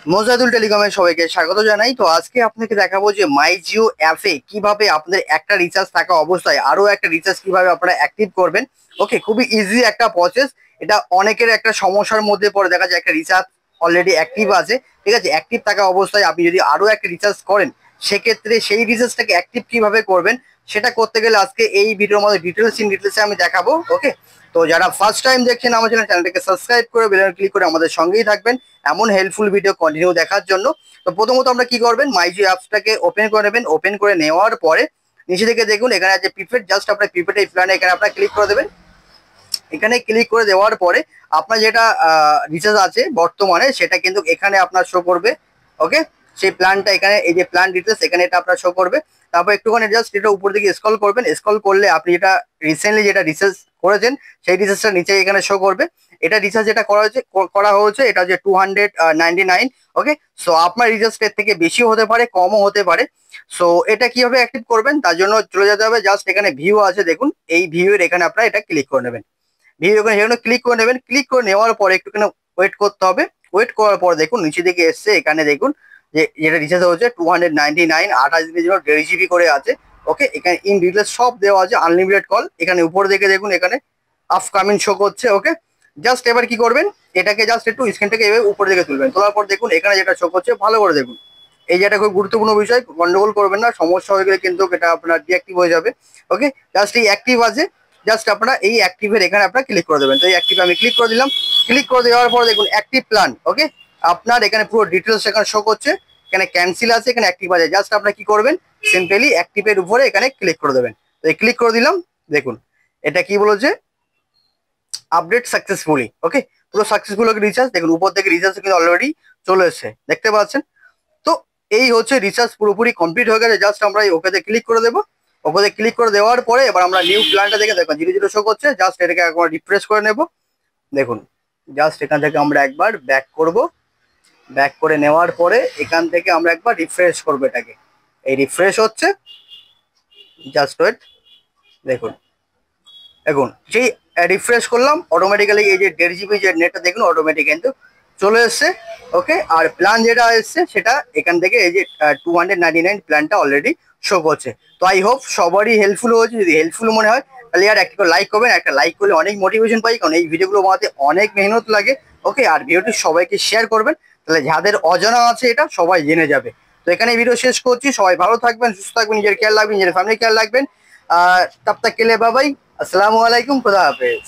মোজাদুল টেলিকমের সবাইকে স্বাগত জানাই। তো আজকে আপনাকে দেখাবো যে মাই জিও অ্যাপে কিভাবে আপনাদের একটা রিচার্জ থাকা অবস্থায় আরো একটা রিচার্জ কিভাবে আপনারা অ্যাক্টিভ করবেন। ওকে, খুবই ইজি একটা প্রসেস। এটা অনেকের একটা সমস্যার মধ্যে পড়ে, দেখা যায় একটা রিচার্জ অলরেডি অ্যাক্টিভ আছে, ঠিক আছে, অ্যাক্টিভ থাকা অবস্থায় আপনি যদি আরো একটা রিচার্জ করেন, সেক্ষেত্রে সেই রিচার্জটাকে অ্যাক্টিভ কিভাবে করবেন সেটা করতে গেলে আজকে এই ভিডিওর মধ্যে ডিটেলসে আমি দেখাবো। ওকে, তো যারা ফার্স্ট টাইম দেখছেন আমার চ্যানেলটাকে সাবস্ক্রাইব করে বেল আইকন ক্লিক করে আমাদের সঙ্গেই থাকবেন এমন হেল্পফুল ভিডিও কন্টিনিউ দেখার জন্য। তো প্রথমত আমরা কি করবেন, মাইজিও অ্যাপসটাকে ওপেন করে নেবেন। ওপেন করে নেওয়ার পরে নিচে থেকে দেখুন এখানে আছে প্রিপেড, জাস্ট আপনার প্রিপেড এই প্ল্যানে এখানে আপনার ক্লিক করে দেবেন। এখানে ক্লিক করে দেওয়ার পরে আপনার যেটা রিচার্জ আছে বর্তমানে সেটা কিন্তু এখানে আপনার শো করবে। ওকে, সেই প্ল্যানটা এখানে, এই যে প্ল্যান ডিটেলস এখানে এটা আপনার শো করবে। তারপর একটুখানি জাস্ট এটা উপর দিকে স্ক্রল করবেন। স্ক্রল করলে আপনি যেটা রিসেন্টলি যেটা রিচার্জ করেছেন সেই রিচার্জটা নিচে এখানে শো করবে। এটা রিচার্জ যেটা করা হয়েছে এটা হচ্ছে 299। ওকে, সো আপনার রিচার্জটা এর থেকে বেশিও হতে পারে, কমও হতে পারে। সো এটা কিভাবে অ্যাক্টিভ করবেন তার জন্য চলে যেতে হবে, জাস্ট এখানে ভিউ আছে দেখুন, এই ভিউ এর এখানে আপনারা এটা ক্লিক করে নেবেন। ভিডিও সেখানে ক্লিক করে নেবেন। ক্লিক করে নেওয়ার পরে একটুখানি ওয়েট করতে হবে। ওয়েট করার পর দেখুন নিচে দিকে এসছে, এখানে দেখুন যে যেটা রিচার্জ হচ্ছে 299, 28 দিনের জন্য 1.5 GB করে আছে। ওকে, এখানে ইন ডিটেলস সব দেওয়া আছে, আনলিমিটেড কল। এখানে উপর দিকে দেখুন এখানে আপকামিং শো করছে। ওকে, জাস্ট এবার কি করবেন, এটাকে জাস্ট একটু স্ক্রিনটাকে এভাবে উপর দিকে তুলবেন। তোলার পর দেখুন এখানে যেটা শো করছে ভালো করে দেখুন। এই যেটা খুব গুরুত্বপূর্ণ বিষয়, গন্ডগোল করবেন না, সমস্যা হয়ে গেলে কিন্তু এটা আপনার ডিঅ্যাক্টিভ হয়ে যাবে। ওকে, জাস্ট এই অ্যাক্টিভ আছে, জাস্ট আপনারা এই অ্যাক্টিভের এখানে আপনারা ক্লিক করে দেবেন। তো এই অ্যাক্টিভ আমি ক্লিক করে দিলাম। ক্লিক করে দেওয়ার পর দেখুন অ্যাক্টিভ প্ল্যান। ওকে, আপনার এখানে পুরো ডিটেলস এখানে শো করছে, এখানে ক্যান্সেল আছে, এখানে অ্যাক্টিভ আছে। জাস্ট আপনারা কি করবেন, সিম্পলি অ্যাক্টিভের উপরে এখানে ক্লিক করে দেবেন। তো এই ক্লিক করে দিলাম। দেখুন এটা কি বলেছে, আপডেট সাকসেসফুলি। ওকে, পুরো সাকসেসফুল রিচার্জ দেখুন উপর থেকে রিচার্জ কিন্তু অলরেডি চলে এসেছে, দেখতে পাচ্ছেন। তো এই হচ্ছে রিচার্জ পুরোপুরি কমপ্লিট হয়ে গেছে। জাস্ট আমরা এই ওকেতে ক্লিক করে দেবো। ওকেতে ক্লিক করে দেওয়ার পরে এবার আমরা নিউ প্ল্যানটা দেখে দেখুন 0 শো করছে। জাস্ট এটাকে একবার রিফ্রেশ করে নেব। দেখুন জাস্ট এখান থেকে আমরা একবার ব্যাক করব। ব্যাক করে নেওয়ার পরে এখান থেকে আমরা একবার রিফ্রেশ করবো এটাকে। এই রিফ্রেশ হচ্ছে, জাস্ট ওয়েট। দেখুন দেখুন যেই রিফ্রেশ করলাম অটোমেটিক্যালি এই যে 1.5 GB যে নেটটা দেখুন অটোমেটিক কিন্তু চলে এসছে। ওকে, আর প্ল্যান যেটা এসছে সেটা এখান থেকে এই যে 299 প্ল্যানটা অলরেডি শো করছে। তো আই হোপ সবারই হেল্পফুল হয়েছে। যদি হেল্পফুল মনে হয় তাহলে আর একটা লাইক করবেন। একটা লাইক করলে অনেক মোটিভেশন পাই, কারণ এই ভিডিওগুলো বানাতে অনেক মেহনত লাগে। ওকে, আর ভিডিওটি সবাইকে শেয়ার করবেন, তাহলে যাদের অজানা আছে এটা সবাই জেনে যাবে। তো এখানে ভিডিও শেষ করছি। সবাই ভালো থাকবেন, সুস্থ থাকবেন, নিজের খেয়াল রাখবেন, নিজের ফ্যামিলি খেয়াল রাখবেন। তব তক কে লিয়ে বাই বাই। আসসালামু আলাইকুম, খুদা হাফেজ।